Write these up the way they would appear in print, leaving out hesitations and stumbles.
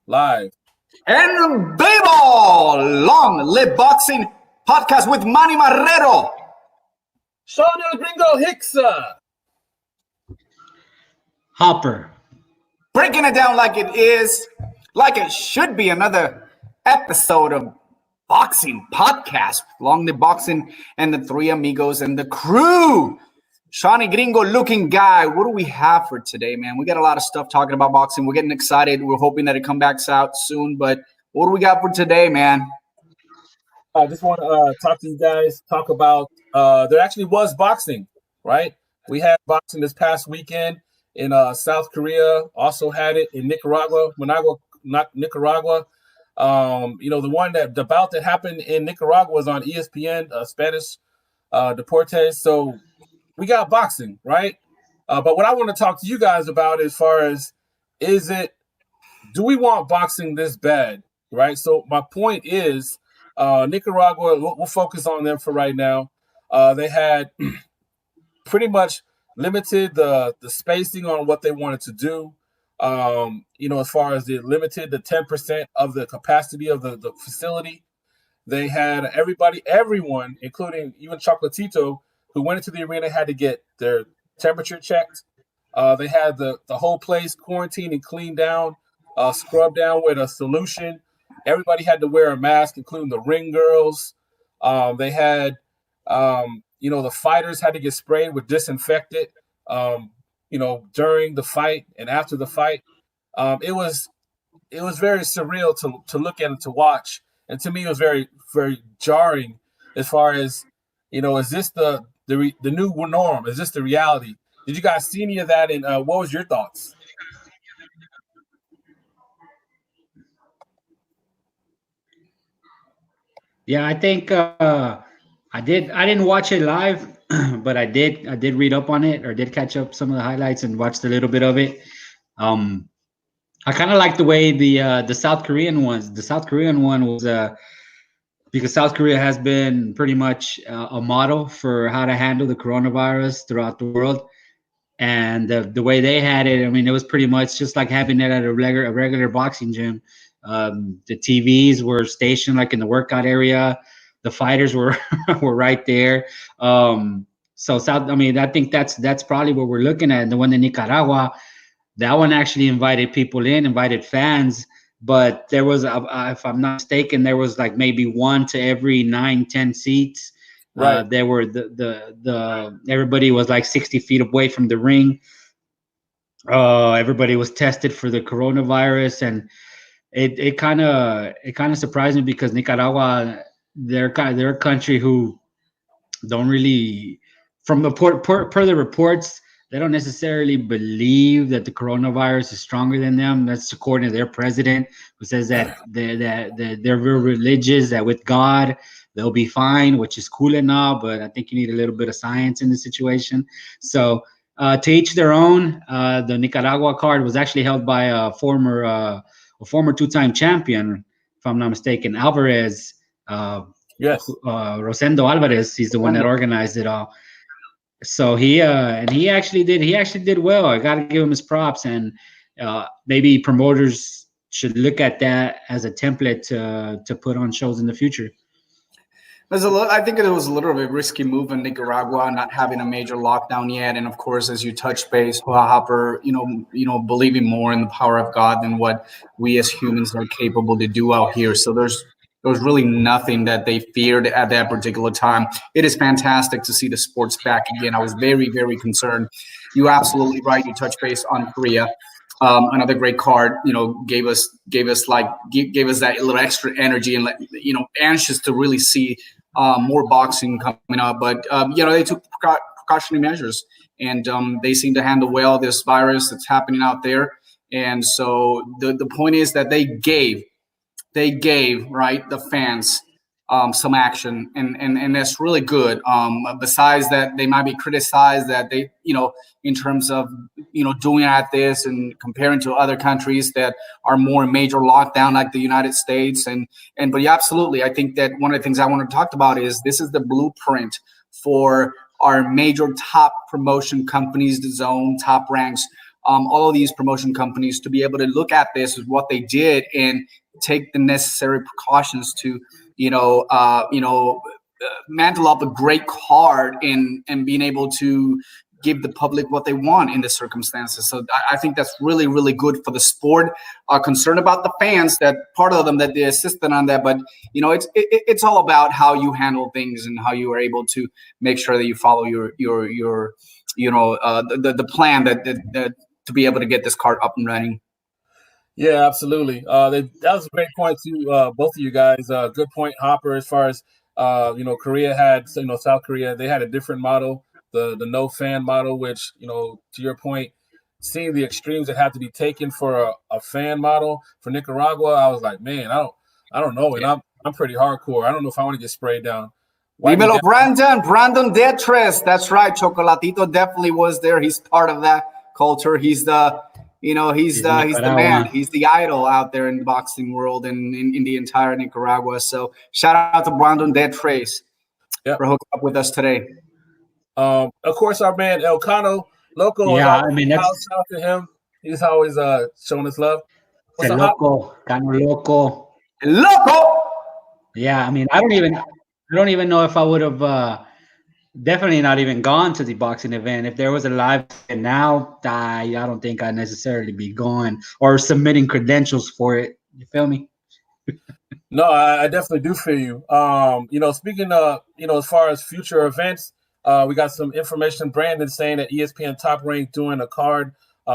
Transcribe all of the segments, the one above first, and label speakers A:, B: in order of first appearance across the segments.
A: Live.
B: EnVivo! Long live boxing podcast with Manny Marrero.
A: Sean El Gringo Hicksa.
C: Hopper.
B: Breaking it down like it is, like it should be, another episode of boxing podcast. Long live boxing and the three amigos and the crew. Shawnee Gringo looking guy. What do we have for today, man? We got a lot of stuff talking about boxing. We're getting excited. We're hoping that it comes back out soon. But what do we got for today, man?
A: I just want to talk to you guys, talk about there actually was boxing, right? We had boxing this past weekend in South Korea, also had it in Nicaragua, Nicaragua. The bout that happened in Nicaragua was on ESPN, Spanish Deportes. So we got boxing, right? But what I want to talk to you guys about as far as do we want boxing this bad, right? So my point is Nicaragua, we'll focus on them for right now. They had pretty much limited the spacing on what they wanted to do. As far as they limited the 10% of the capacity of the facility. They had everyone, including even Chocolatito, who went into the arena, had to get their temperature checked. They had the whole place quarantined and cleaned down, scrubbed down with a solution. Everybody had to wear a mask, including the ring girls. They had, the fighters had to get sprayed with disinfectant, during the fight and after the fight. It was very surreal to look at and to watch. And to me, it was very, very jarring as far as, is this the new norm? Is this the reality? Did you guys see any of that? And what was your thoughts?
C: Yeah, I think I didn't watch it live, but I did read up on it, or did catch up some of the highlights and watched a little bit of it. I kind of like the way the South Korean ones. The South Korean one was because South Korea has been pretty much a model for how to handle the coronavirus throughout the world. And the way they had it, I mean, it was pretty much just like having it at a regular boxing gym. The TVs were stationed like in the workout area. The fighters were were right there. I think that's probably what we're looking at. And the one in Nicaragua, that one actually invited people in, invited fans. But there was, if I'm not mistaken, there was like maybe 1 to every 9-10 seats. Right. There were the everybody was like 60 feet away from the ring. Everybody was tested for the coronavirus, and it kind of surprised me because Nicaragua, they're a country who don't really, from the per the reports, they don't necessarily believe that the coronavirus is stronger than them. That's according to their president, who says that they're very religious, that with God they'll be fine, which is cool and all, but I think you need a little bit of science in the situation. So to each their own. The Nicaragua card was actually held by a former two-time champion, if I'm not mistaken, Alvarez.
A: Yes.
C: Rosendo Alvarez. He's the one that organized it all. So he actually did well. I got to give him his props, and maybe promoters should look at that as a template to put on shows in the future.
B: I think it was a little bit risky move in Nicaragua, not having a major lockdown yet, and of course, as you touch base, Hopper, believing more in the power of God than what we as humans are capable to do out here. So there was really nothing that they feared at that particular time. It is fantastic to see the sports back again. I was very, very concerned. You're absolutely right. You touch base on Korea. Another great card, gave us that little extra energy and, anxious to really see more boxing coming up. But, they took precautionary measures, and they seem to handle well this virus that's happening out there. And so the point is that they gave right the fans some action, and that's really good. Besides that, they might be criticized that they, in terms of, doing at this and comparing to other countries that are more major lockdown like the United States. But yeah, absolutely. I think that one of the things I want to talk about is this is the blueprint for our major top promotion companies, the zone, Top Ranks, all of these promotion companies to be able to look at this as what they did and take the necessary precautions to, mantle up a great card and being able to give the public what they want in the circumstances. So I think that's really, really good for the sport. Concerned about the fans, that part of them that they assisted on that, but it's all about how you handle things and how you are able to make sure that you follow your the plan that to be able to get this card up and running.
A: Yeah, absolutely. That was a great point to both of you guys. Good point, Hopper. As far as Korea had, South Korea, they had a different model, the no fan model, which to your point, seeing the extremes that have to be taken for a fan model for Nicaragua, I was like, man, I don't know, and I'm pretty hardcore. I don't know if I want to get sprayed down.
B: Dímelo, Brandon Detres. That's right. Chocolatito definitely was there. He's part of that culture. He's the he's the man. He's the idol out there in the boxing world and in the entire Nicaragua. So shout out to Brandon Detres for hooking up with us today.
A: Of course, our man El Cano Loco.
C: Yeah, I mean,
A: shout out to him. He's always showing us love.
C: What's up, Loco? Cano Loco.
B: Loco.
C: Yeah, I mean, I don't even know if I would have definitely not even gone to the boxing event. If there was a live event now, I don't think I'd necessarily be going or submitting credentials for it. You feel me?
A: No, I definitely do feel you. Speaking of, as far as future events, we got some information. Brandon saying that ESPN Top Rank doing a card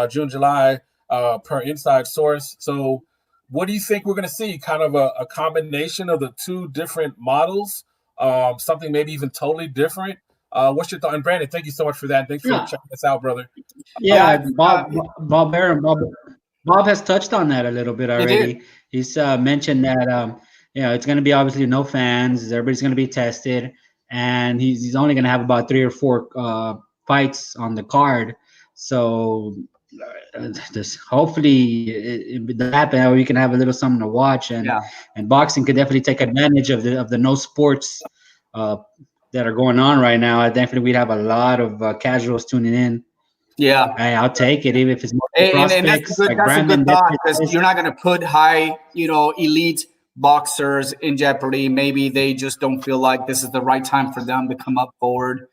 A: June, July per inside source. So what do you think we're going to see? Kind of a combination of the two different models, something maybe even totally different. What's your thought? And Brandon, thank you so much for that. Thanks for checking us out, brother.
C: Yeah, Bob has touched on that a little bit already. He's mentioned that it's going to be obviously no fans. Everybody's going to be tested, and he's only going to have about 3 or 4 fights on the card. So hopefully it happen, or we can have a little something to watch, and boxing could definitely take advantage of the no sports that are going on right now. I definitely we'd have a lot of casuals tuning in.
B: Yeah,
C: hey, I'll take it, even if it's more
B: prospects. That's a good thought, because you're not going to put high, elite boxers in jeopardy. Maybe they just don't feel like this is the right time for them to come up forward.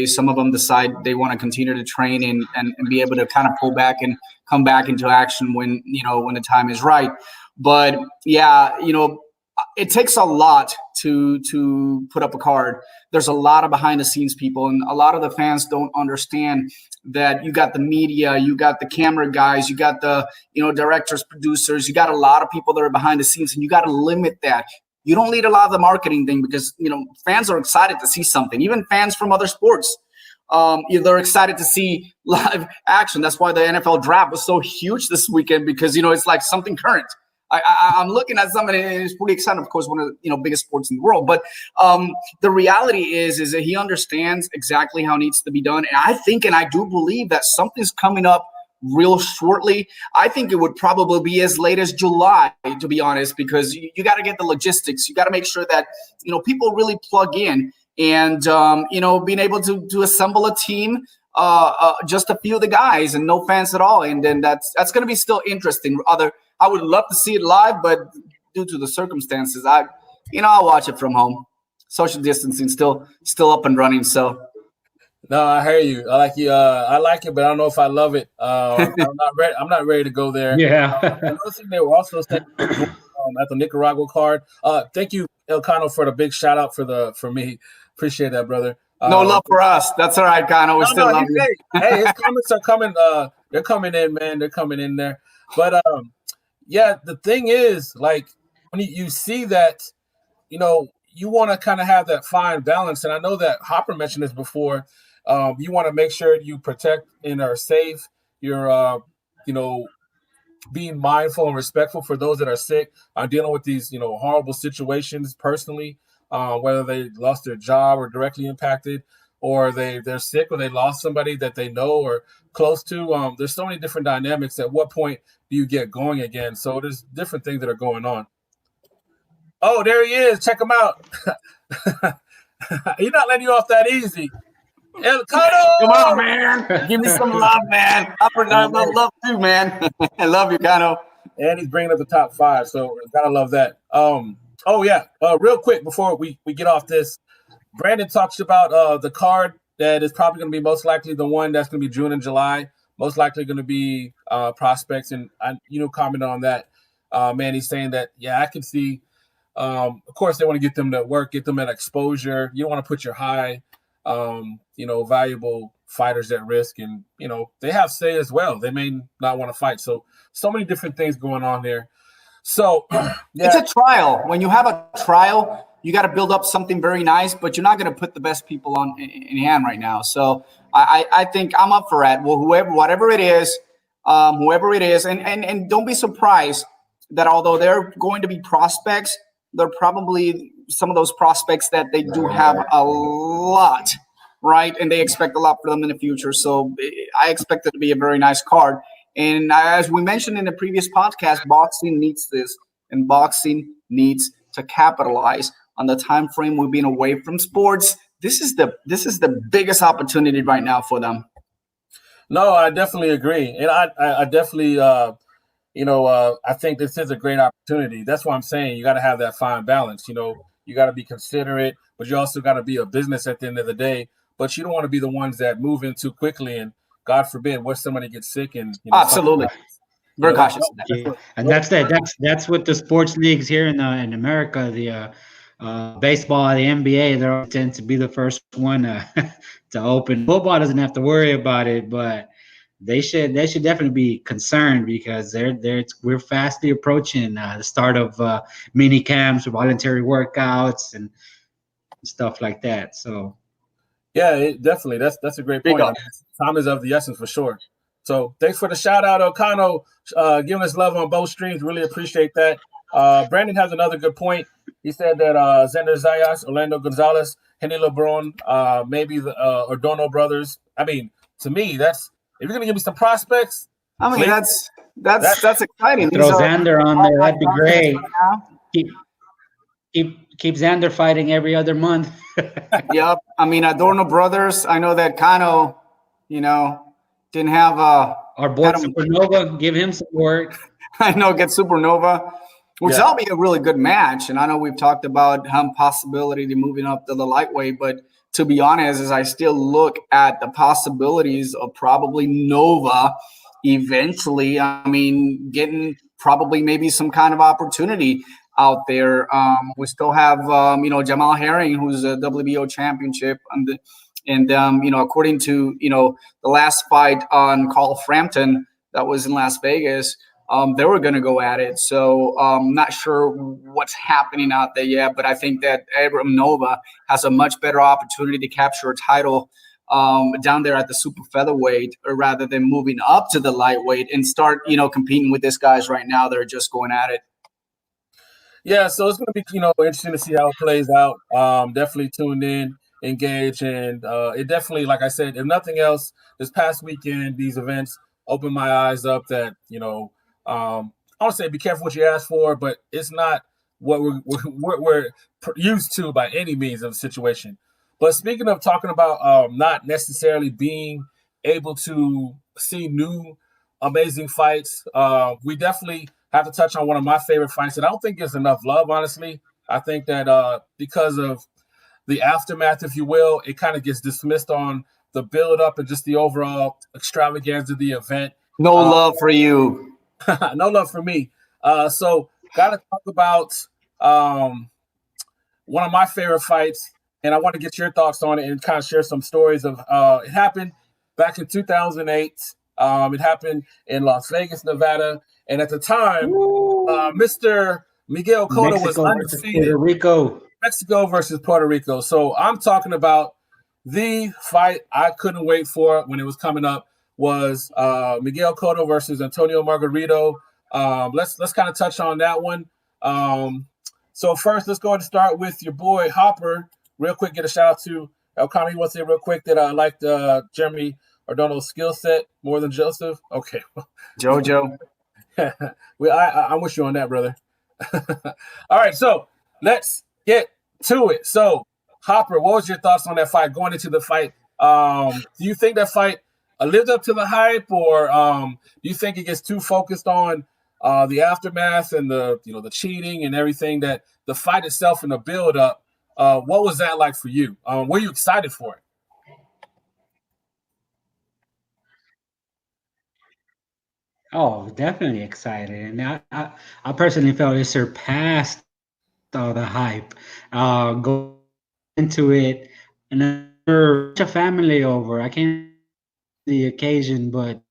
B: Some of them decide they want to continue to train and be able to kind of pull back and come back into action when the time is right. But it takes a lot to put up a card. There's a lot of behind the scenes people, and a lot of the fans don't understand that you got the media, you got the camera guys, you got the directors, producers, you got a lot of people that are behind the scenes, and you got to limit that. You don't need a lot of the marketing thing, because fans are excited to see something. Even fans from other sports, they're excited to see live action. That's why the NFL draft was so huge this weekend, because it's like something current. I'm looking at somebody, and it's pretty exciting. Of course, one of the biggest sports in the world. But the reality is that he understands exactly how it needs to be done. And I think, and I do believe, that something's coming up real shortly. I think it would probably be as late as July, to be honest, because you got to get the logistics. You got to make sure that people really plug in, and being able to assemble a team. Just a few of the guys and no fans at all, and then that's going to be still interesting. I would love to see it live, but due to the circumstances, I'll watch it from home. Social distancing still up and running. So,
A: no, I hear you. I like you. I like it, but I don't know if I love it. I'm not ready. I'm not ready to go there.
C: Yeah.
A: Another thing they were also saying at the Nicaragua card. Thank you, El Cano, for the big shout out for me. Appreciate that, brother.
B: No love for us. That's all right, Cano. We still love you.
A: Hey, his comments are coming. They're coming in, man. They're coming in there. But the thing is, like, when you see that, you want to kind of have that fine balance. And I know that Hopper mentioned this before. You want to make sure you protect and are safe. You're, being mindful and respectful for those that are sick, are dealing with these, horrible situations personally. Whether they lost their job or directly impacted, or they're sick, or they lost somebody that they know or close to. There's so many different dynamics. At what point do you get going again? So there's different things that are going on. Oh, there he is. Check him out. He's not letting you off that easy. El Cotto!
B: Come on, man. Give me some love, man. Upper love too, man. I love you, Cano.
A: And he's bringing up the top 5, so gotta love that. Oh yeah. Real quick before we get off this, Brandon talks about the card that is probably going to be most likely the one that's going to be June and July. Most likely going to be prospects, and I, comment on that. Man, he's saying that I can see. Of course, they want to get them to work, get them at exposure. You don't want to put your high, valuable fighters at risk, and they have say as well. They may not want to fight. So many different things going on there. So
B: it's a trial. When you have a trial, you got to build up something very nice, but you're not going to put the best people on in hand right now. So I think I'm up for it. Well, whoever it is, and don't be surprised that although they're going to be prospects, they're probably some of those prospects that they do have a lot, right? And they expect a lot for them in the future. So I expect it to be a very nice card. And as we mentioned in the previous podcast, boxing needs this, and boxing needs to capitalize on the time frame we've been away from sports. This is the biggest opportunity right now for them.
A: No, I definitely agree, and I definitely I think this is a great opportunity. That's why I'm saying you got to have that fine balance. You got to be considerate, but you also got to be a business at the end of the day. But you don't want to be the ones that move in too quickly, and God forbid, what somebody gets sick and
B: absolutely. Very cautious.
C: Yeah. And that's what the sports leagues here in America, the baseball, the NBA, they tend to be the first one to open. Football doesn't have to worry about it, but they should definitely be concerned because we're fastly approaching the start of mini camps, voluntary workouts, and stuff like that. So.
A: Yeah, definitely. That's a great point. Time is of the essence for sure. So thanks for the shout out, O'Connell, giving us love on both streams. Really appreciate that. Brandon has another good point. He said that Xander Zayas, Orlando Gonzalez, Henry LeBron, maybe the Ordono brothers. I mean, to me, that's if you're gonna give me some prospects.
B: I mean, that's exciting.
C: Throw Xander on there. That'd be great. Keep Xander fighting every other month.
B: Yep. I mean, Adorno brothers. I know that Cano, didn't have
C: our boy Supernova. Give him some work.
B: I know, get Supernova, which that'll be a really good match. And I know we've talked about possibility to moving up to the lightweight, but to be honest, as I still look at the possibilities of probably Nova eventually, I mean, getting probably maybe some kind of opportunity out there. We still have, Jamal Herring, who's a WBO championship. And according to, the last fight on Carl Frampton that was in Las Vegas, they were going to go at it. So I'm not sure what's happening out there yet, but I think that Abram Nova has a much better opportunity to capture a title down there at the super featherweight rather than moving up to the lightweight and start, competing with these guys right now. They're just going at it.
A: Yeah, so it's going to be, interesting to see how it plays out. Definitely tuned in, engaged, and it definitely, like I said, if nothing else, this past weekend, these events opened my eyes up that, I want to say be careful what you ask for, but it's not what we're used to by any means of the situation. But speaking of talking about not necessarily being able to see new amazing fights, we definitely have to touch on one of my favorite fights, and I don't think there's enough love, honestly. I think that because of the aftermath, if you will, it kind of gets dismissed on the build-up and just the overall extravaganza of the event.
B: No love for you.
A: No love for me. So got to talk about one of my favorite fights, and I want to get your thoughts on it and kind of share some stories of it happened back in 2008. It happened in Las Vegas, Nevada. And at the time, Mr. Miguel Cotto was undefeated.
C: Puerto Rico.
A: Mexico versus Puerto Rico. So I'm talking about the fight I couldn't wait for when it was coming up was Miguel Cotto versus Antonio Margarito. Let's kind of touch on that one. So first, let's go ahead and start with your boy Hopper. Real quick, get a shout out to O'Connor. You want to say real quick that I liked Jeremy Ordono's skill set more than Joseph? Okay.
B: Jojo.
A: I'm with you on that, brother. All right, so let's get to it. So, Hopper, what was your thoughts on that fight going into the fight? Do you think that fight lived up to the hype, or do you think it gets too focused on the aftermath and the cheating and everything, that the fight itself and the build up? What was that like for you? Were you excited for it?
C: Oh, definitely excited, and I personally felt it surpassed all the hype. Go into it, and then a family over. I can't the occasion, but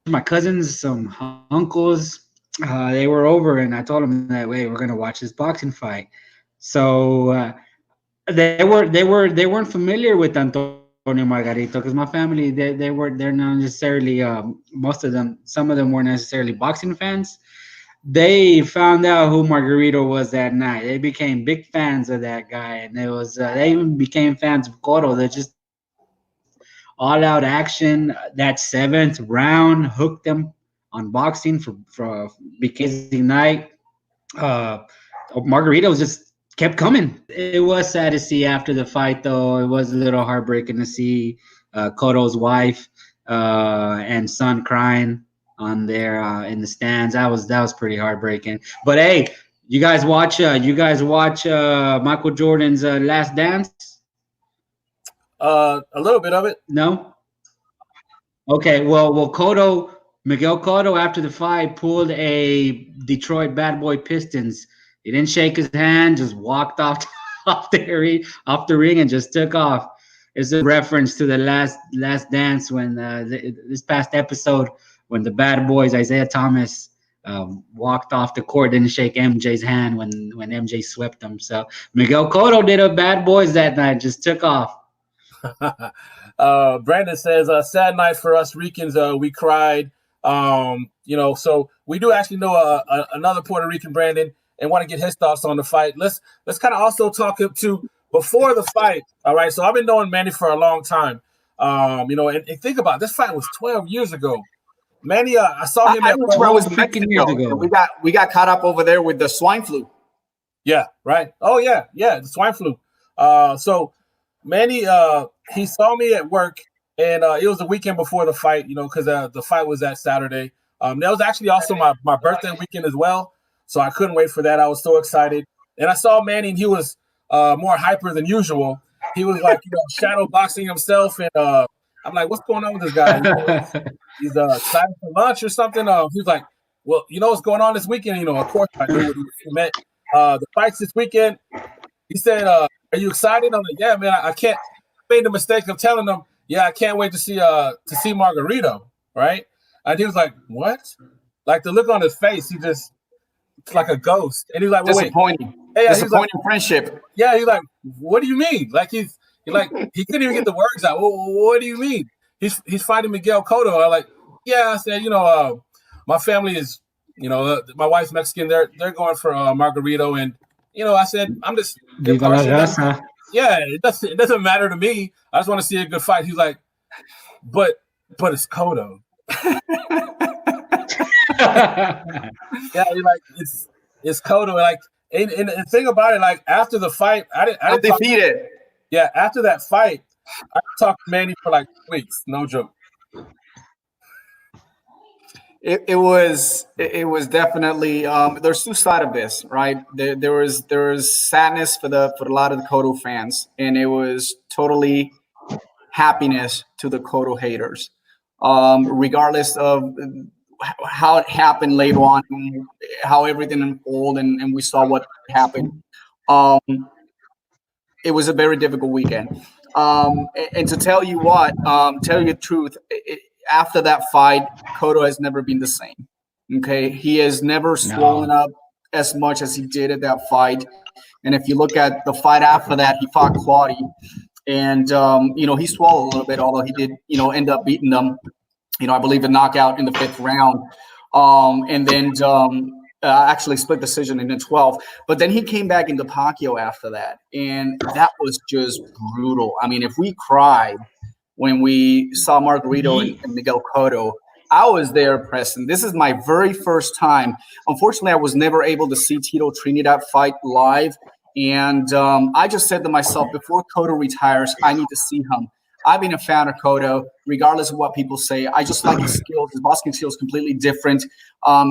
C: my cousins, some uncles, they were over, and I told them that way we're gonna watch this boxing fight. So they weren't familiar with Antonio Margarito, because my family they're not necessarily most of them, some of them weren't necessarily boxing fans. They found out who Margarito was that night. They became big fans of that guy, and it was they even became fans of Cotto. They're just all out action. That seventh round hooked them on boxing for because night. Uh, Margarito just kept coming. It was sad to see after the fight, though. It was a little heartbreaking to see Cotto's wife and son crying on there in the stands. That was pretty heartbreaking. But hey, you guys watch Michael Jordan's Last Dance?
A: A little bit of it.
C: No. Okay, well, Miguel Cotto, after the fight, pulled a Detroit Bad Boy Pistons. He didn't shake his hand, just walked off off the ring and just took off. It's a reference to the last dance when this past episode when the Bad Boys, Isaiah Thomas, walked off the court, didn't shake MJ's hand when MJ swept him. So Miguel Cotto did a Bad Boys that night, just took off.
A: Brandon says, sad night for us Ricans. We cried. So we do actually know another Puerto Rican, Brandon, and want to get his thoughts on the fight. Let's kind of also talk to before the fight. All right. So I've been knowing Manny for a long time. And think about it, this fight was 12 years ago. Manny, I saw him
B: I was in Mexico.
C: years ago.
B: We got caught up over there with the swine flu.
A: Yeah. Right. Oh yeah. Yeah. The swine flu. So Manny, he saw me at work, and it was the weekend before the fight, because the fight was that Saturday. That was actually also my birthday weekend as well, so I couldn't wait for that. I was so excited. And I saw Manny, and he was more hyper than usual. He was like, shadow boxing himself, and I'm like, what's going on with this guy? He's excited for lunch or something. He was like, well, what's going on this weekend? Of course I knew what he meant. The fights this weekend. He said, are you excited? I'm like, yeah, man, I can't. I made the mistake of telling him, yeah, I can't wait to see Margarito, right? And he was like, what? Like the look on his face, it's like a ghost. And he's like, well,
B: disappointing.
A: Hey,
B: disappointing friendship.
A: Yeah, he's like, what do you mean? Like he couldn't even get the words out. Well, what do you mean? He's fighting Miguel Cotto. I'm like, yeah. I said, my family is, my wife's Mexican. They're going for Margarito, and I said, I'm just
C: Viva la raza.
A: Yeah, it doesn't matter to me. I just want to see a good fight. He's like, but it's Cotto. Yeah, he's like, it's Cotto. Like, and the thing about it, like after the fight, I didn't
B: defeated.
A: Yeah, after that fight, I talked to Manny for like weeks. No joke.
B: It was definitely there's two sides of this, right? There was sadness for a lot of the Cotto fans, and it was totally happiness to the Cotto haters, regardless of how it happened later on, how everything unfolded, and we saw what happened. It was a very difficult weekend, and to tell you the truth. After that fight, Cotto has never been the same. Okay, he has never swollen up as much as he did at that fight. And if you look at the fight after that, he fought Claudio, and he swallowed a little bit, although he did end up beating them. I believe a knockout in the 5th round, and then actually split decision in the 12th. But then he came back into Pacquiao after that, and that was just brutal. I mean, if we cried when we saw Margarito and Miguel Cotto, I was there present. This is my very first time. Unfortunately, I was never able to see Tito Trinidad fight live. And I just said to myself, before Cotto retires, I need to see him. I've been a fan of Cotto, regardless of what people say. I just like his skills. His boxing skills completely different.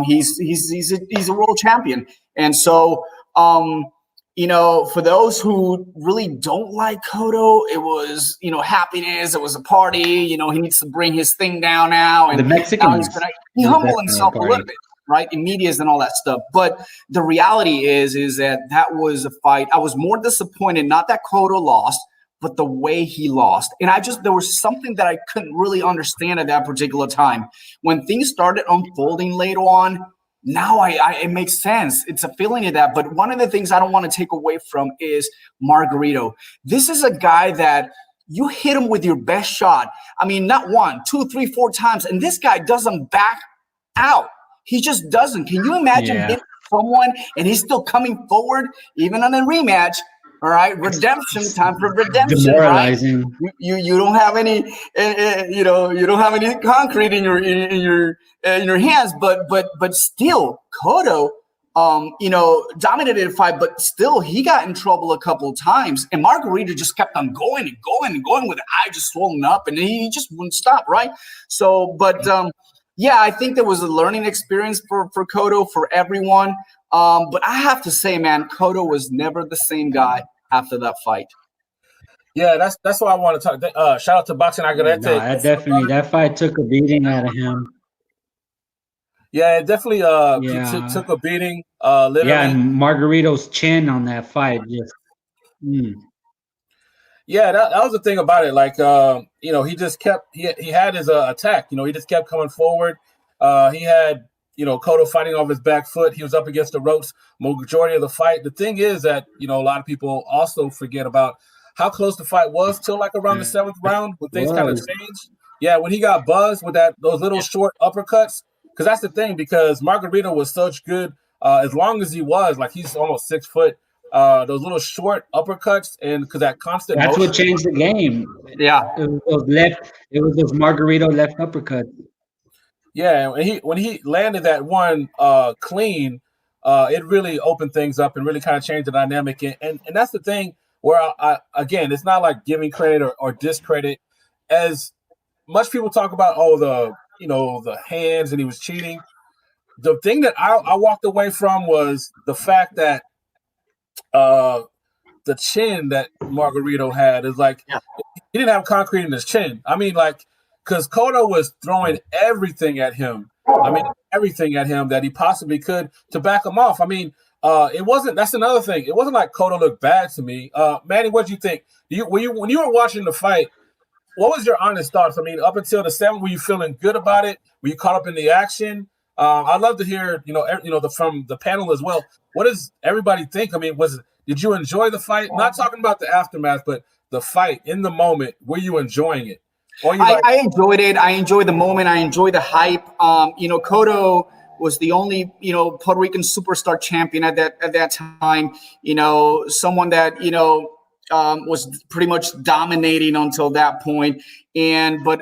B: He's a world champion, and so for those who really don't like Cotto, it was happiness. It was a party. He needs to bring his thing down now, and
C: the Mexicans.
B: He humbled himself a little bit, right, in medias and all that stuff. But the reality is that was a fight. I was more disappointed, not that Cotto lost, but the way he lost. And there was something that I couldn't really understand at that particular time. When things started unfolding later on, now it makes sense. It's a feeling of that. But one of the things I don't want to take away from is Margarito. This is a guy that you hit him with your best shot. I mean, not 1, 2, 3, 4 times. And this guy doesn't back out. He just doesn't. Can you imagine hitting someone and he's still coming forward, even on a rematch? All right, redemption, time for redemption.
C: Demoralizing.
B: Right? You don't have any, you don't have any concrete in your hands. But still, Cotto, dominated the fight. But still, he got in trouble a couple of times, and Margarito just kept on going and going and going with the eye just swollen up, and he just wouldn't stop. Right. So, but I think there was a learning experience for Cotto, for everyone. But I have to say, man, Cotto was never the same guy after that fight.
A: Yeah, that's what I want to talk. Shout out to Boxing Agarete.
C: That fight took a beating out of him.
A: Yeah, it definitely took a beating. Literally.
C: Yeah, and Margarito's chin on that fight just.
A: Yeah, that was the thing about it. Like, he just kept he had his attack. He just kept coming forward. He had Cotto fighting off his back foot. He was up against the ropes majority of the fight. The thing is that a lot of people also forget about how close the fight was till like around the 7th round when things kind of changed. Yeah, when he got buzzed with those little short uppercuts. Because that's the thing. Because Margarito was such good as long as he was. Like, he's almost 6 foot. Those little short uppercuts, and because that constant
C: that's
A: motion.
C: what changed the game.
B: Yeah,
C: it was those Margarito left uppercuts.
A: Yeah, and when he landed that one clean, it really opened things up and really kind of changed the dynamic. And that's the thing where again, it's not like giving credit or discredit. As much people talk about the hands and he was cheating. The thing that I walked away from was the fact that the chin that Margarito had is like he didn't have concrete in his chin. I mean, like, because Cotto was throwing everything at him. I mean, everything at him that he possibly could to back him off. I mean, it wasn't. That's another thing. It wasn't like Cotto looked bad to me. Manny, what do you think? When you were watching the fight, what was your honest thoughts? I mean, up until the 7th, were you feeling good about it? Were you caught up in the action? I'd love to hear, from the panel as well. What does everybody think? I mean, did you enjoy the fight? Not talking about the aftermath, but the fight in the moment. Were you enjoying it?
B: I enjoyed it. I enjoyed the moment. I enjoyed the hype. Cotto was the only, Puerto Rican superstar champion at that time. Someone that, was pretty much dominating until that point. But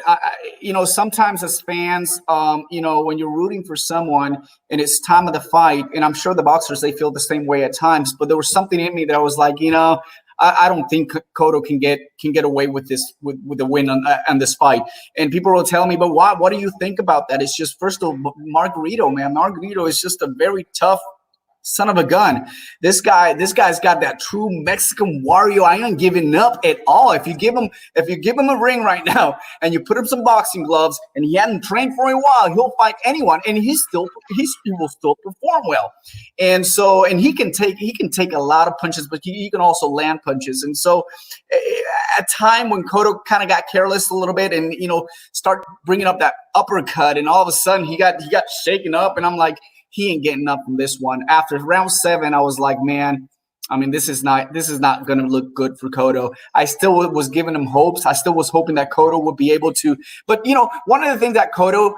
B: sometimes as fans, when you're rooting for someone and it's time of the fight, and I'm sure the boxers, they feel the same way at times, but there was something in me that I was like, I don't think Cotto can get away with this with the win on this fight. And people will tell me, but why? What do you think about that? It's just, first of all, Margarito, man. Margarito is just a very tough son of a gun. This guy's got that true Mexican warrior. I ain't giving up at all. If you give him a ring right now and you put him some boxing gloves and he hadn't trained for a while, he'll fight anyone, and he will still perform well. And he can take a lot of punches, but he can also land punches. And so at time when Cotto kind of got careless a little bit and start bringing up that uppercut, and all of a sudden he got shaken up, and I'm like, he ain't getting up from this one. After round 7, I was like, man, I mean, this is not going to look good for Cotto. I still was giving him hopes. I still was hoping that Cotto would be able to. But, one of the things that Cotto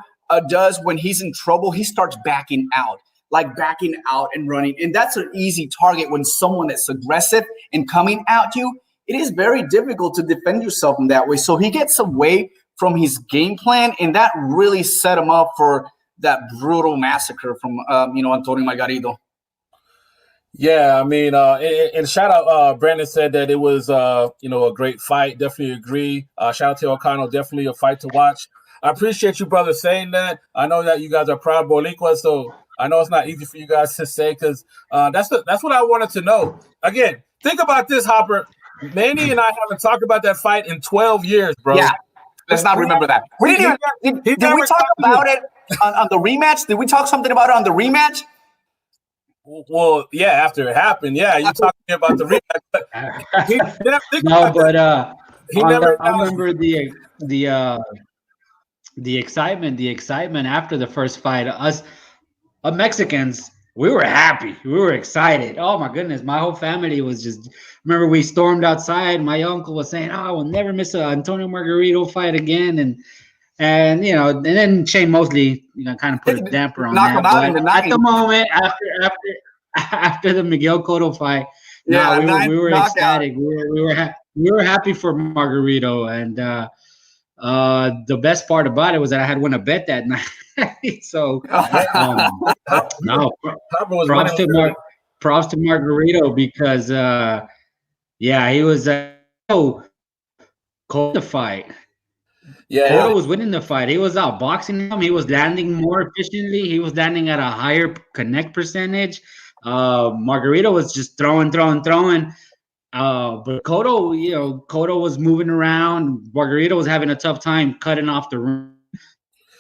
B: does when he's in trouble, he starts backing out and running. And that's an easy target when someone that's aggressive and coming at you. It is very difficult to defend yourself in that way. So he gets away from his game plan, and that really set him up for that brutal massacre from Antonio Margarito.
A: Yeah, I mean, and shout out, Brandon said that it was, a great fight. Definitely agree. Shout out to O'Connell. Definitely a fight to watch. I appreciate you, brother, saying that. I know that you guys are proud Boricuas, so I know it's not easy for you guys to say because that's what I wanted to know. Again, think about this, Hopper. Manny and I haven't talked about that fight in 12 years, bro.
B: Yeah, let's not remember that. We didn't even, did we talk about it on the rematch? Did we talk something about it on the rematch?
A: Well, yeah, after it happened, yeah, you talking about the rematch, but he never think
C: No,
A: about
C: but
A: that. He never
C: I
A: acknowledged it.
C: remember the uh, the excitement after the first fight. Us Mexicans, we were happy, we were excited. Oh my goodness, my whole family was just. Remember, we stormed outside. My uncle was saying, "Oh, I will never miss a Antonio Margarito fight again," and and then Shane Mosley, kind of put a damper on
B: Knock him
C: that.
B: out in
C: But
B: the
C: at the
B: ninth.
C: moment, after the Miguel Cotto fight,
B: Yeah,
C: we
B: ninth
C: were
B: knockout.
C: ecstatic. We were happy for Margarito, and the best part about it was that I had won a bet that night. So
A: Yeah,
C: no,
A: Hopper was
C: props
A: winning
C: to
A: literally.
C: props to Margarito because yeah, he was Cotto the fight.
A: Yeah,
C: Cotto was winning the fight. He was outboxing him. He was landing more efficiently. He was landing at a higher connect percentage. Margarito was just throwing, throwing, throwing. But Cotto, Cotto was moving around. Margarito was having a tough time cutting off the ring.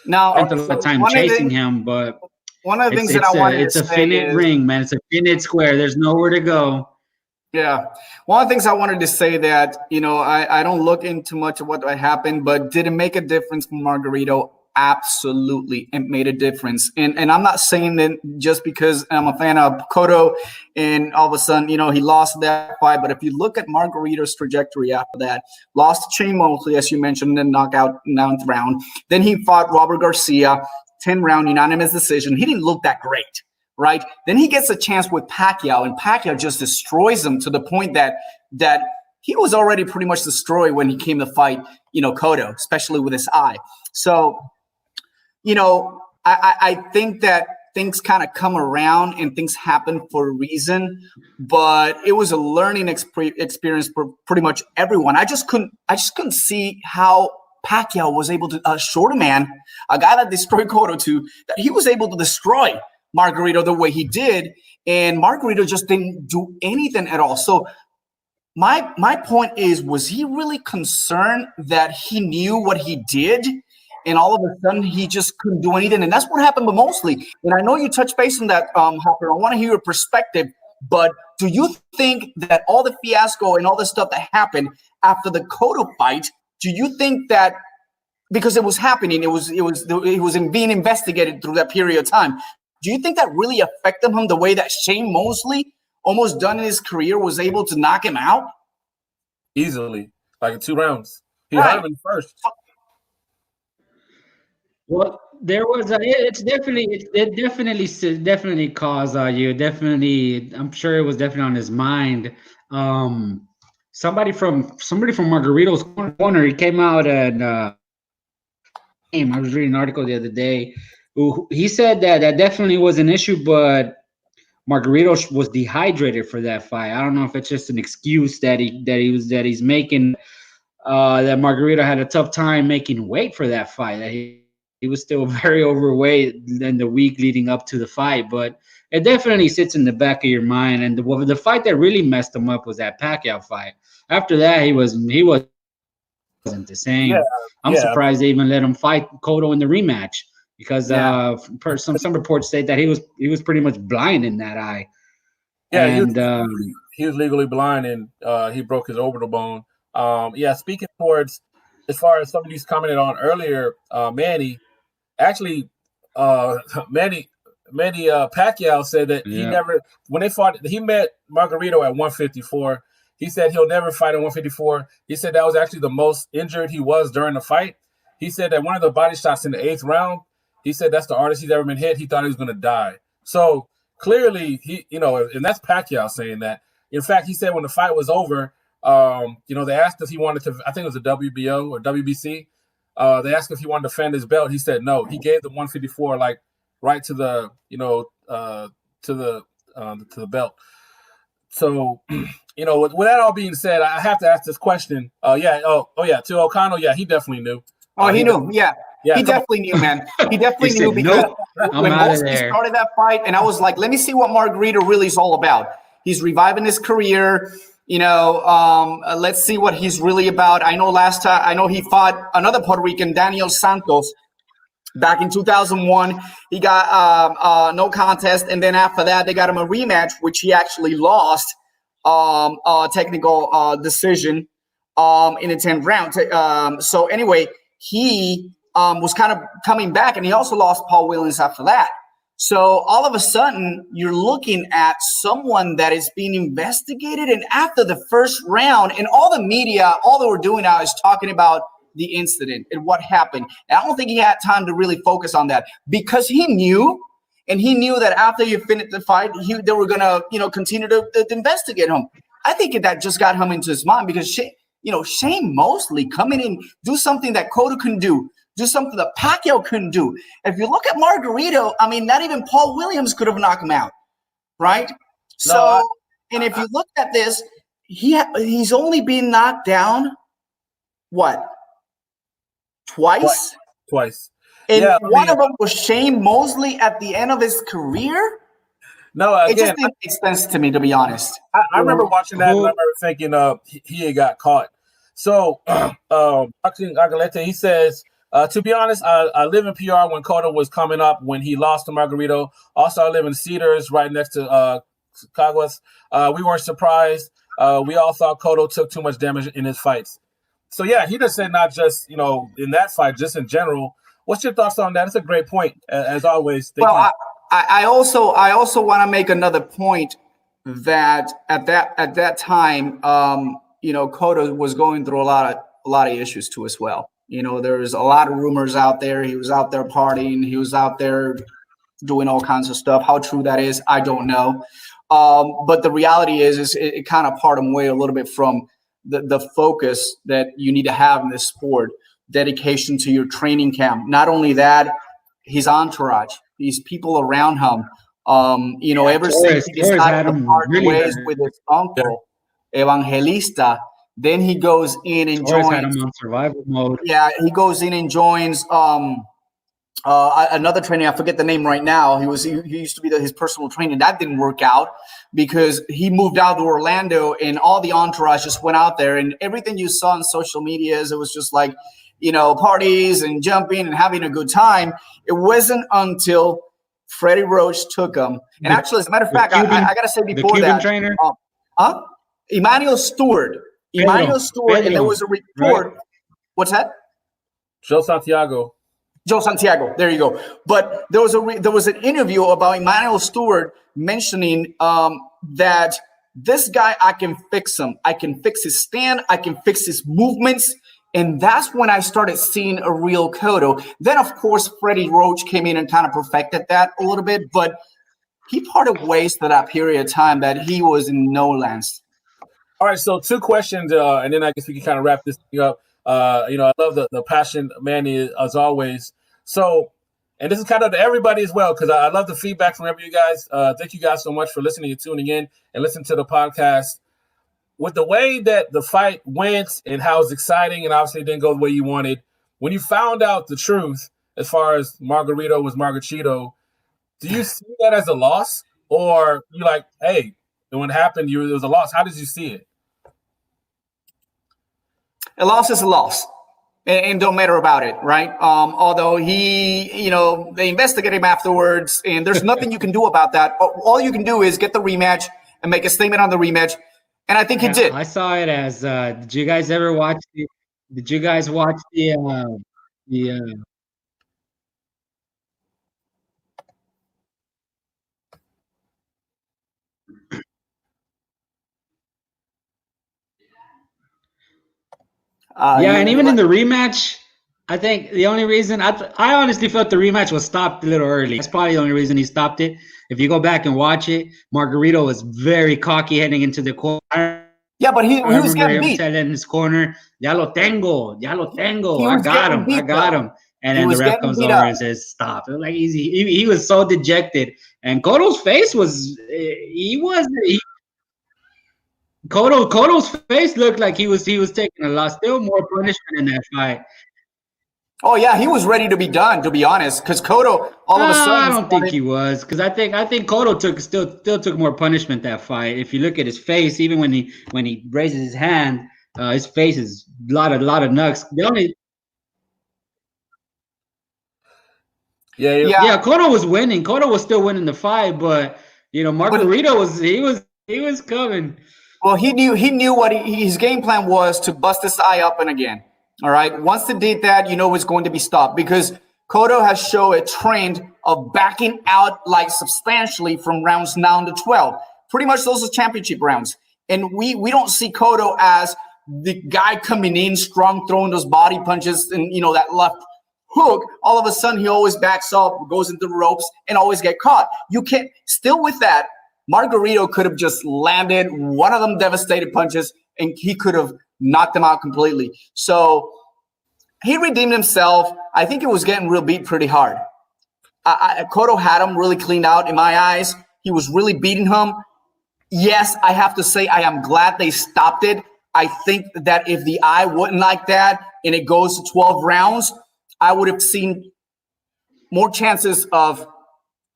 B: Now,
A: all
C: Spent a
A: right.
C: lot of
A: So
C: time chasing him, but
B: one of the
C: it's
B: things that I wanted to
C: it's a
B: say
C: finite
B: is,
C: ring, man. It's a finite square. There's nowhere to go.
B: yeah, one of the things I wanted to say that, I don't look into much of what happened, but did it make a difference for Margarito? Absolutely, it made a difference. And I'm not saying that just because I'm a fan of Cotto and all of a sudden, he lost that fight. But if you look at Margarito's trajectory after that, lost to Shane Mosley, as you mentioned, in knockout 9th round. Then he fought Robert Garcia, 10-round unanimous decision. He didn't look that great. Right? Then he gets a chance with Pacquiao, and Pacquiao just destroys him to the point that he was already pretty much destroyed when he came to fight, Cotto, especially with his eye. So, I think that things kind of come around and things happen for a reason, but it was a learning experience for pretty much everyone. I just couldn't see how Pacquiao was able to short a man, a guy that destroyed Cotto that he was able to destroy Margarito the way he did, and Margarito just didn't do anything at all. So my point is, was he really concerned that he knew what he did, and all of a sudden he just couldn't do anything? And that's what happened with Mosley. And I know you touched base on that, Hopper. I want to hear your perspective. But do you think that all the fiasco and all the stuff that happened after the Cotto fight, do you think that because it was happening, it was being investigated through that period of time? Do you think that really affected him the way that Shane Mosley, almost done in his career, was able to knock him out?
A: easily, like in 2 rounds. He hurt
B: Right.
A: him in the first.
C: Well, there was it definitely caused you definitely. I'm sure it was definitely on his mind. Um, somebody from Margarito's corner. He came out and I was reading an article the other day. He said that that definitely was an issue, but Margarito was dehydrated for that fight. I don't know if it's just an excuse that he's making. That Margarito had a tough time making weight for that fight. That he was still very overweight in the week leading up to the fight, but it definitely sits in the back of your mind. And the fight that really messed him up was that Pacquiao fight. After that, he wasn't the
A: Yeah,
C: same. I'm
A: yeah,
C: surprised they even let him fight Cotto in the rematch because
B: Yeah.
C: some reports state that he was pretty much blind in that eye.
A: yeah.
C: And
A: He was legally blind and he broke his orbital bone. Yeah, speaking towards as far as some of these commented on earlier, Manny actually, uh, Manny Pacquiao said that he
C: yeah,
A: never when they fought he met Margarito at 154. He said he'll never fight at 154. He said that was actually the most injured he was during the fight. He said that one of the body shots in the 8th round, he said that's the hardest he's ever been hit. He thought he was going to die. So clearly, and that's Pacquiao saying that. In fact, he said when the fight was over, they asked if he wanted to. I think it was a WBO or WBC. They asked if he wanted to defend his belt. He said no. He gave the 154 like right to the to the belt. So, with that all being said, I have to ask this question. To O'Connell, yeah, he definitely knew.
B: Oh, he knew. Yeah. He
A: come on.
B: definitely knew, man. He definitely
C: He
B: knew
C: said,
B: because
C: "Nope, I'm
B: when
C: out of
B: Mosley
C: there."
B: started that fight, and I was like, let me see what Margarito really is all about. He's reviving his career. Let's see what he's really about. I know he fought another Puerto Rican, Daniel Santos, back in 2001. He got no contest, and then after that, they got him a rematch, which he actually lost, technical decision in the 10th round. So anyway, he was kind of coming back, and he also lost Paul Williams after that. So all of a sudden, you're looking at someone that is being investigated, and after the first round, and all the media, all that we're doing now is talking about the incident and what happened. And I don't think he had time to really focus on that because he knew that after you finished the fight, they were gonna, continue to investigate him. I think that just got him into his mind because Shane Mosley coming in, do something that Cotto couldn't do something that Pacquiao couldn't do. If you look at Margarito, I mean, not even Paul Williams could have knocked him out, right? And if you look at this, he's only been knocked down, what? Twice. And one of them was Shane Mosley at the end of his career.
A: No, again,
B: it just didn't make sense to me, to be honest.
A: I remember watching that, and I remember thinking he had got caught. So, Boxing Agalete, he says, to be honest, I live in PR when Cotto was coming up, when he lost to Margarito. Also, I live in Cedars, right next to Caguas. We weren't surprised. We all thought Cotto took too much damage in his fights. So, yeah, he just said not just, in that fight, just in general. What's your thoughts on that? It's a great point, as always.
B: I also want to make another point that at that time, Cotto was going through a lot of issues too as well. There's a lot of rumors out there. He was out there partying. He was out there doing all kinds of stuff. How true that is, I don't know. But the reality is it kind of parted away a little bit from the focus that you need to have in this sport, dedication to your training camp. Not only that, his entourage, these people around him. Ever since he decided to part ways with his uncle, Evangelista, then he goes in and joins.
C: Had him on survival mode.
B: Yeah, he goes in and joins another trainer. I forget the name right now. He used to be his personal trainer. That didn't work out because he moved out to Orlando, and all the entourage just went out there, and everything you saw on social media it was just like, parties and jumping and having a good time. It wasn't until Freddie Roach took him. And actually, as a matter of fact, I got to say before
C: the Cuban
B: that.
C: Trainer?
B: Emmanuel Stewart.
C: Pedro.
B: And there was a report. Right. What's that?
A: Joe Santiago.
B: There you go. But there was an interview about Emmanuel Stewart mentioning that this guy, I can fix him. I can fix his stand. I can fix his movements. And that's when I started seeing a real Cotto. Then, of course, Freddie Roach came in and kind of perfected that a little bit. But he parted ways for that period of time that he was in no lands.
A: All right, so 2 questions, and then I guess we can kind of wrap this thing up. I love the passion, Manny, as always. So, and this is kind of to everybody as well, because I love the feedback from every you guys. Thank you guys so much for listening and tuning in and listening to the podcast. With the way that the fight went and how it's exciting, and obviously it didn't go the way you wanted, when you found out the truth as far as Margarito was Margarito, do you see that as a loss? Or you like, hey, when it happened, it was a loss? How did you see it?
B: A loss is a loss, and don't matter about it, right? Although they investigate him afterwards, and there's nothing you can do about that. All you can do is get the rematch and make a statement on the rematch, and I think he did.
C: I saw it as, did you guys ever watch did you guys watch the and even in the rematch, I think the only reason I honestly felt the rematch was stopped a little early. That's probably the only reason he stopped it. If you go back and watch it, Margarito was very cocky heading into the corner.
B: Yeah, but he was getting beat.
C: In his corner, ya lo tengo. I got him. And then the ref comes over and says, stop. It was like easy. He was so dejected. And Cotto's face was, Cotto's face looked like he was taking a lot, still more punishment in that fight.
B: Oh yeah, he was ready to be done. To be honest, because Cotto all of a
C: I
B: sudden
C: don't think
B: started.
C: he was, because I think Cotto still took more punishment that fight. If you look at his face, even when he raises his hand, his face is a lot of nugs. The only
A: Yeah,
B: Yeah,
C: Yeah, Cotto was winning. Cotto was still winning the fight, but
B: but
C: Margarito was coming.
B: well, he knew what his game plan was to bust this eye up and again. All right. Once they did that, you know it's going to be stopped because Cotto has shown a trend of backing out like substantially from rounds 9 to 12. Pretty much those are championship rounds, and we don't see Cotto as the guy coming in strong, throwing those body punches and that left hook. All of a sudden, he always backs up, goes into the ropes, and always get caught. You can't. Still with that, Margarito could have just landed one of them devastated punches and he could have knocked him out completely. So he redeemed himself. I think it was getting real beat pretty hard. Cotto had him really cleaned out in my eyes. He was really beating him. Yes, I have to say I am glad they stopped it. I think that if the eye wasn't like that and it goes to 12 rounds, I would have seen more chances of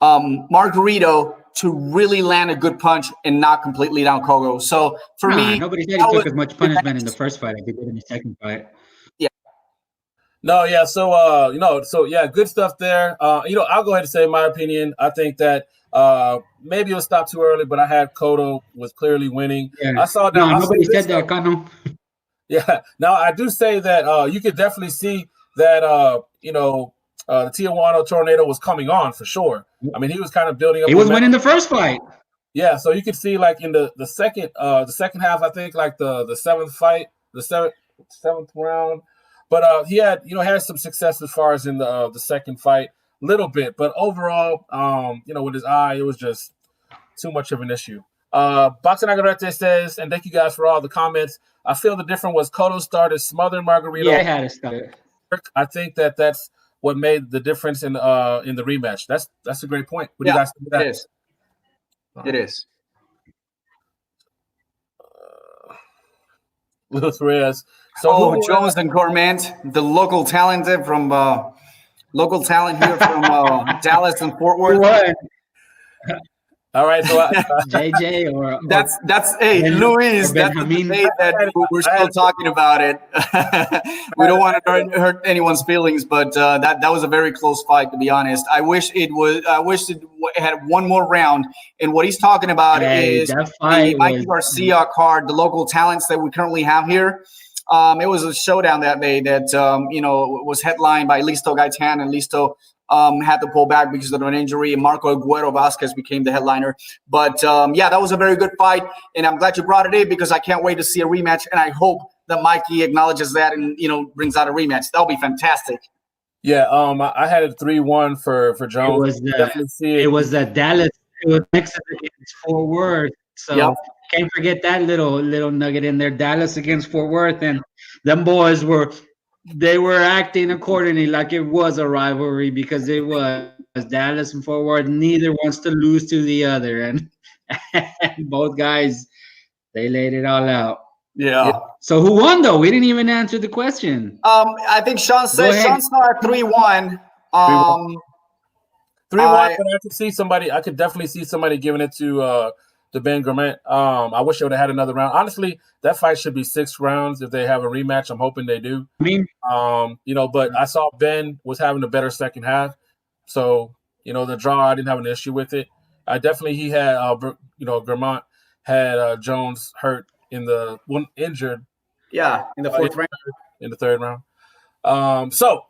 B: Margarito to really land a good punch and knock completely down Kogo. So for me,
C: Nobody said he took as much punishment in the first fight as he did in the second fight.
B: Yeah.
A: No, yeah. So yeah, good stuff there. I'll go ahead and say my opinion. I think that maybe it was stopped too early, but I had Cotto was clearly winning.
C: Yeah.
A: I saw that.
C: No, nobody said that, Cano.
A: Yeah. Now I do say that you could definitely see that the Tijuana tornado was coming on for sure. I mean, he was kind of building up.
C: He was winning the first fight.
A: Yeah, so you could see like in the second half, I think like the seventh round, but he had some success as far as in the second fight, little bit, but overall, with his eye, it was just too much of an issue. Boxing Agarete says, and thank you guys for all the comments. I feel the difference was Cotto started smothering Margarito.
C: Yeah, he had to start.
A: I think that's what made the difference in the rematch. That's a great point. What do you guys think of that?
B: It is. It is.
A: Luis Reyes. So
B: Jones and Gourmand, the local talent here from Dallas and Fort Worth.
C: What?
A: All right, so
C: JJ or
B: that's Luis. That's the debate that we're still talking about it. We don't want to hurt anyone's feelings, but that was a very close fight, to be honest. I wish it had one more round. And what he's talking about is the Mikey Garcia card, the local talents that we currently have here. It was a showdown that day that was headlined by Listo Gaitan, and Listo had to pull back because of an injury, and Marco Aguero Vasquez became the headliner. But that was a very good fight, and I'm glad you brought it in because I can't wait to see a rematch, and I hope that Mikey acknowledges that and brings out a rematch. That'll be fantastic.
A: Yeah, I had it 3-1 for Jones.
C: It was Dallas. It was Texas against Fort Worth. So can't forget that little nugget in there. Dallas against Fort Worth, and them boys were acting accordingly like it was a rivalry because it was Dallas and Fort Worth. Neither wants to lose to the other, and both guys they laid it all out.
B: Yeah.
C: So who won though? We didn't even answer the question.
B: I think Sean said Sean saw 3-1.
A: 3-1, but I could see somebody. I could definitely see somebody giving it to Ben Gourmet. I wish they would have had another round. Honestly, that fight should be 6 rounds if they have a rematch. I'm hoping they do. But I saw Ben was having a better second half. So, the draw, I didn't have an issue with it. He had, Gourmet had Jones hurt injured.
B: Yeah, in the fourth round.
A: In the third round. So,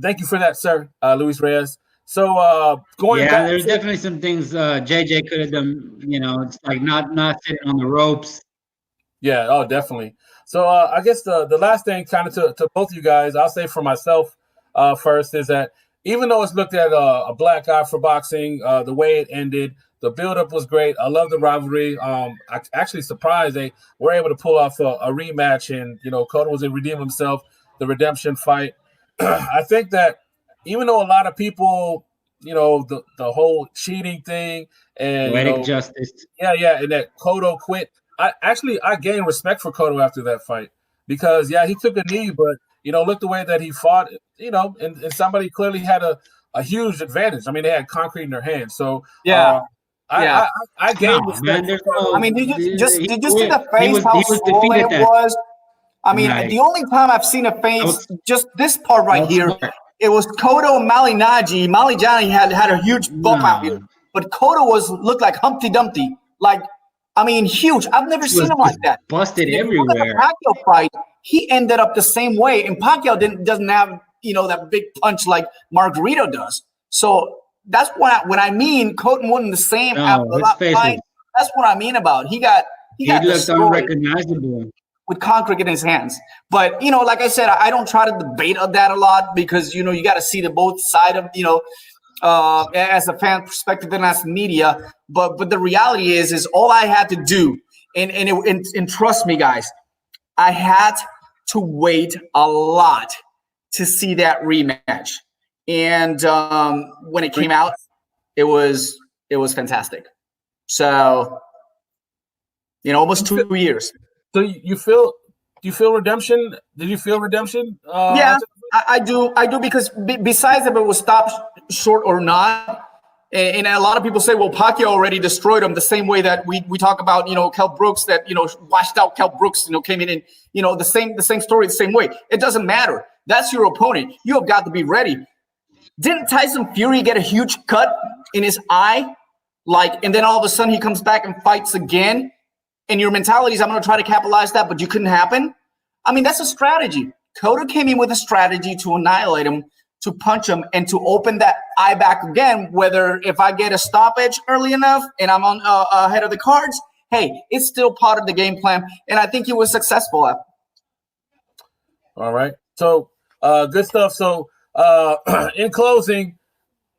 A: thank you for that, sir, Luis Reyes. So going back,
C: there's definitely some things JJ could have done. It's like not sitting on the ropes.
A: Yeah, oh, definitely. So I guess the last thing, kind of to both of you guys, I'll say for myself first is that even though it's looked at a black eye for boxing, the way it ended, the buildup was great. I love the rivalry. I'm actually surprised they were able to pull off a rematch, and Cotto was able to redeem himself, the redemption fight. I think that. Even though a lot of people, the whole cheating thing and
C: poetic justice,
A: and that Cotto quit. I gained respect for Cotto after that fight because he took a knee, but look the way that he fought, and somebody clearly had a huge advantage. I mean, they had concrete in their hands, so I gained respect.
C: Man,
A: for Cotto.
B: I mean, did you see the
C: he
B: face?
C: was
B: How swollen
C: defeated
B: it
C: that.
B: was. I mean,
C: Like,
B: the only time I've seen a face, just this part right here,
C: smart.
B: it was Cotto and Malignaggi. Malignaggi had a huge bump out here, but Cotto looked like Humpty Dumpty. Like, I mean, huge. I've never seen him like that.
C: Busted
B: If you look at
C: everywhere.
B: the Pacquiao fight, he ended up the same way, and Pacquiao doesn't have that big punch like Margarito does. So that's what when I mean Cotto wasn't the same after that fight. That's what I mean about he got
C: looked unrecognizable
B: with concrete in his hands. But like I said, I don't try to debate that a lot because you got to see the both side of as a fan perspective and as media. But the reality is all I had to do, and trust me, guys, I had to wait a lot to see that rematch. And when it came out, it was fantastic. So almost 2 years.
A: So do you feel redemption? Did you feel redemption?
B: Yeah, I do because besides if it was stopped short or not, and a lot of people say, well, Pacquiao already destroyed him the same way that we talk about, Kell Brooks, that, washed out Kell Brooks, came in and, the same story the same way. It doesn't matter. That's your opponent. You have got to be ready. Didn't Tyson Fury get a huge cut in his eye? And then all of a sudden he comes back and fights again. And your mentality is, I'm going to try to capitalize that, but you couldn't happen. I mean, that's a strategy. Cotto came in with a strategy to annihilate him, to punch him, and to open that eye back again. Whether if I get a stoppage early enough and I'm on ahead of the cards, hey, it's still part of the game plan. And I think he was successful at it.
A: All right. So good stuff. So in closing,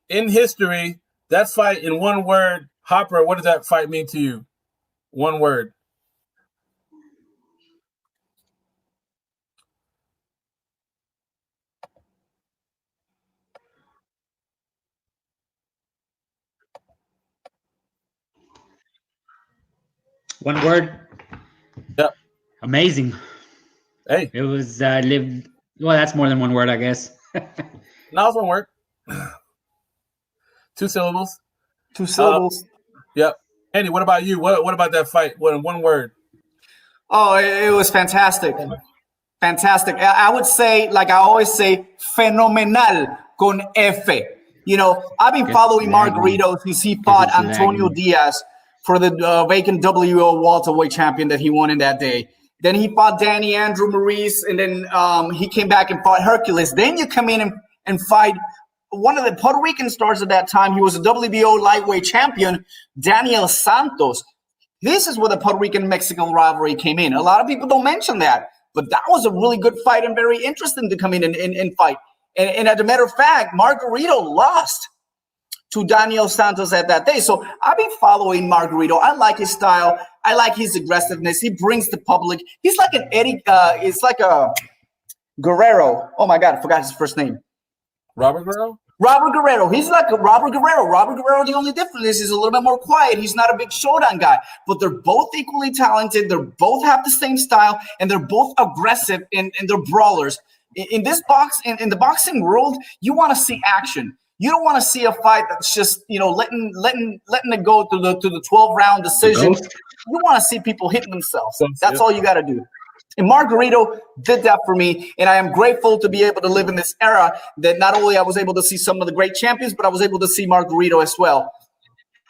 A: in history, that fight in one word, Hopper, what does that fight mean to you? One word.
C: One word.
A: Yep.
C: Amazing.
A: Hey.
C: It was lived. Well, that's more than one word, I guess.
A: No, it's one word. 2 syllables.
B: 2 syllables.
A: Yep. Andy, what about you? What about that fight? What in one word?
B: Oh, it was fantastic. Fantastic. I would say, like I always say, fenomenal con F. I've been following Margarito since he fought Antonio Diaz for the vacant WO welterweight champion that he won in that day. Then he fought Danny Andrew Maurice, and then he came back and fought Hercules. Then you come in and fight one of the Puerto Rican stars at that time. He was a WBO lightweight champion, Daniel Santos. This is where the Puerto Rican-Mexican rivalry came in. A lot of people don't mention that, but that was a really good fight and very interesting to come in and fight. And as a matter of fact, Margarito lost to Daniel Santos at that day. So I've been following Margarito. I like his style. I like his aggressiveness. He brings the public. He's like an Eddie. It's like a Guerrero. Oh my God, I forgot his first name.
A: Robert Guerrero?
B: Robert Guerrero. He's like a Robert Guerrero. Robert Guerrero, the only difference is he's a little bit more quiet. He's not a big showdown guy, but they're both equally talented. They both have the same style, and they're both aggressive, and they're brawlers. In this in the boxing world, you want to see action. You don't want to see a fight that's just letting it go to the 12-round decision. You want to see people hitting themselves. That's all you got to do. And Margarito did that for me, and I am grateful to be able to live in this era that not only I was able to see some of the great champions, but I was able to see Margarito as well.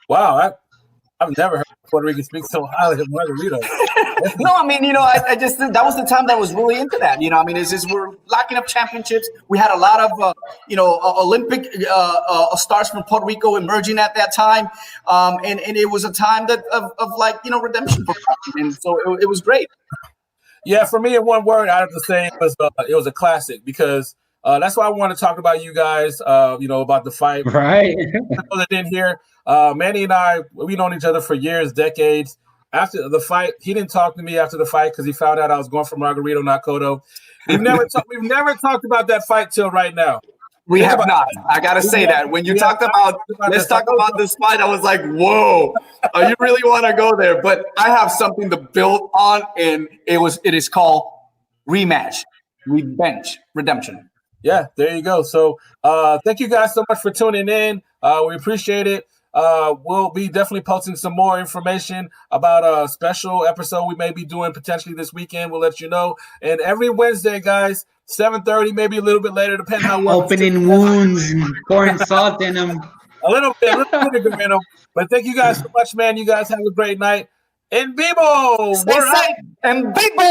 A: Wow, I've never heard Puerto Rican speak so highly of Margarito.
B: No, I mean, I just that was the time that I was really into that. I mean, it's just we're locking up championships. We had a lot of Olympic stars from Puerto Rico emerging at that time, and it was a time that of redemption for boxing, and so it was great.
A: Yeah, for me, in one word, I have to say it was a classic because that's why I want to talk about you guys, about the fight.
C: Right.
A: For that didn't hear, Manny and I, we've known each other for years, decades. After the fight, he didn't talk to me after the fight because he found out I was going for Margarito, not Cotto. We've never talked about that fight till right now.
B: We
A: Think
B: have
A: about
B: not.
A: that.
B: I gotta say that when you
A: We
B: talked
A: have
B: about
A: not.
B: let's talk about this fight, I was like, whoa, you really want to go there? But I have something to build on, and it is called rematch, revenge, redemption.
A: Yeah, there you go. So thank you guys so much for tuning in. We appreciate it. We'll be definitely posting some more information about a special episode we may be doing potentially this weekend. We'll let you know. And every Wednesday, guys, 7:30, maybe a little bit later, depending how well
C: Opening wounds, pouring salt in them.
A: a little vinegar in them. But thank you guys so much, man. You guys have a great night. En vivo.
B: Stay
A: We're out.
B: safe and people.